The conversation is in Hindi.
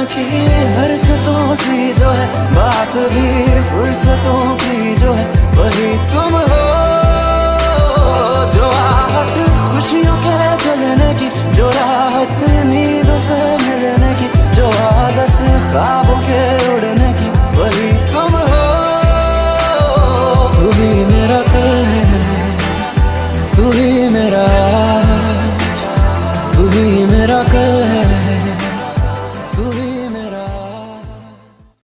की हरकतों सी जो है बात भी फुर्सतों की जो है वही तुम हो। जो आहट खुशियों के चलने की, जो राहत नींदों से मिलने की, जो आदत ख्वाबों के उड़ने की वही तुम हो। तू ही मेरा कल है, तू ही मेरा आज, तू ही मेरा कल है,